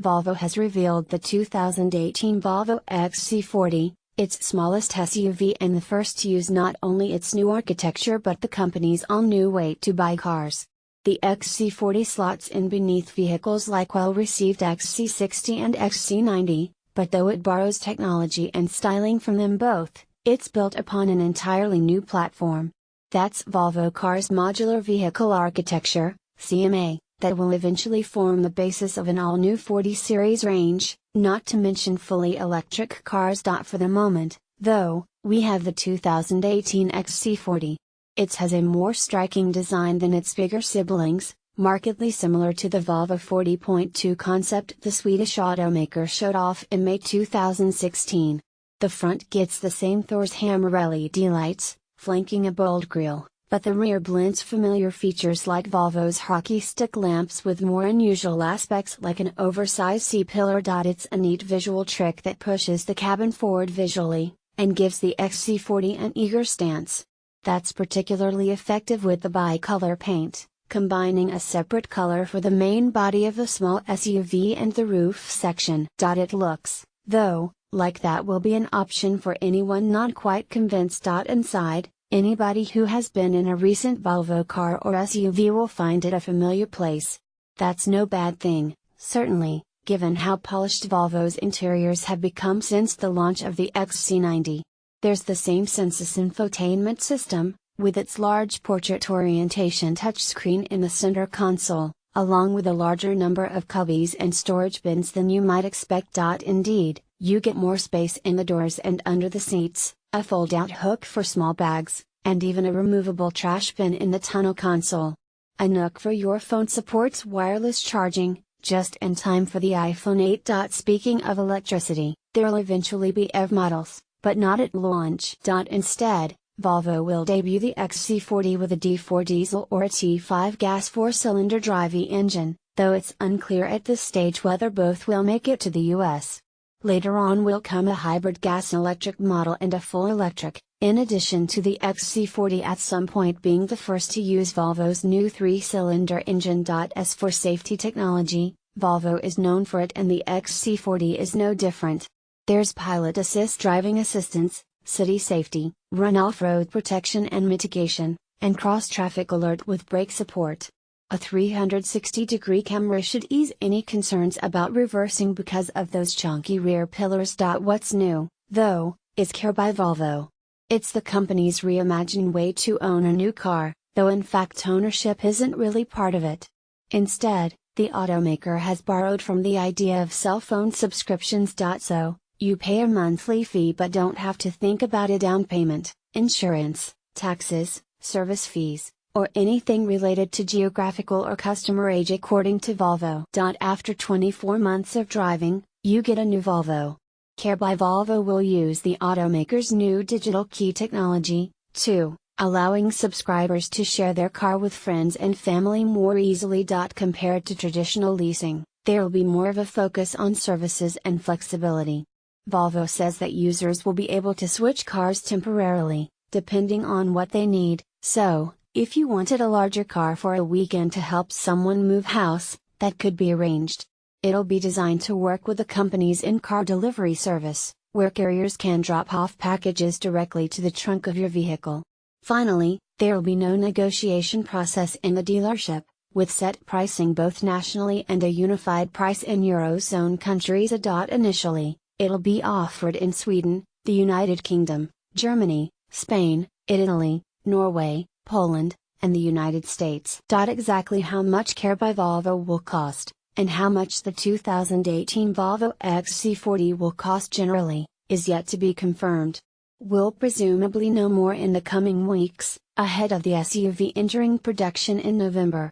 Volvo has revealed the 2018 Volvo XC40, its smallest SUV and the first to use not only its new architecture but the company's all-new way to buy cars. The XC40 slots in beneath vehicles like well-received XC60 and XC90, but though it borrows technology and styling from them both, it's built upon an entirely new platform. That's Volvo Cars' modular vehicle architecture, CMA, that will eventually form the basis of an all-new 40 series range, not to mention fully electric cars. For the moment, though, we have the 2018 XC40. It has a more striking design than its bigger siblings, markedly similar to the Volvo 40.2 concept the Swedish automaker showed off in May 2016. The front gets the same Thor's hammer LED lights, flanking a bold grille, but the rear blends familiar features like Volvo's hockey stick lamps with more unusual aspects like an oversized C-pillar. It's a neat visual trick that pushes the cabin forward visually, and gives the XC40 an eager stance. That's particularly effective with the bicolor paint, combining a separate color for the main body of the small SUV and the roof section. It looks, though, like that will be an option for anyone not quite convinced. Inside, anybody who has been in a recent Volvo car or SUV will find it a familiar place. That's no bad thing, certainly, given how polished Volvo's interiors have become since the launch of the XC90. There's the same Sensus infotainment system, with its large portrait orientation touchscreen in the center console, along with a larger number of cubbies and storage bins than you might expect. Indeed, you get more space in the doors and under the seats, a fold-out hook for small bags, and even a removable trash bin in the tonneau console. A nook for your phone supports wireless charging, just in time for the iPhone 8. Speaking of electricity, there'll eventually be EV models, but not at launch. Instead, Volvo will debut the XC40 with a D4 diesel or a T5 gas 4-cylinder drive engine, though it's unclear at this stage whether both will make it to the US. Later on will come a hybrid gas-electric model and a full electric, in addition to the XC40 at some point being the first to use Volvo's new 3-cylinder engine. As for safety technology, Volvo is known for it and the XC40 is no different. There's pilot assist driving assistance, city safety, run off-road protection and mitigation, and cross-traffic alert with brake support. A 360-degree camera should ease any concerns about reversing because of those chunky rear pillars. What's new, though, is Care by Volvo. It's the company's reimagined way to own a new car, though in fact ownership isn't really part of it. Instead, the automaker has borrowed from the idea of cell phone subscriptions. So, you pay a monthly fee but don't have to think about a down payment, insurance, taxes, service fees, or anything related to geographical or customer age. According to Volvo. After 24 months of driving, you get a new Volvo. Care by Volvo will use the automaker's new digital key technology, too, allowing subscribers to share their car with friends and family more easily. Compared to traditional leasing, there'll be more of a focus on services and flexibility. Volvo says that users will be able to switch cars temporarily, depending on what they need, so, if you wanted a larger car for a weekend to help someone move house, that could be arranged. It'll be designed to work with the company's in-car delivery service, where carriers can drop off packages directly to the trunk of your vehicle. Finally, there'll be no negotiation process in the dealership, with set pricing both nationally and a unified price in Eurozone countries. Initially, it'll be offered in Sweden, the United Kingdom, Germany, Spain, Italy, Norway, Poland, and the United States. Exactly how much Care by Volvo will cost, and how much the 2018 Volvo XC40 will cost generally, is yet to be confirmed. We'll presumably know more in the coming weeks, ahead of the SUV entering production in November.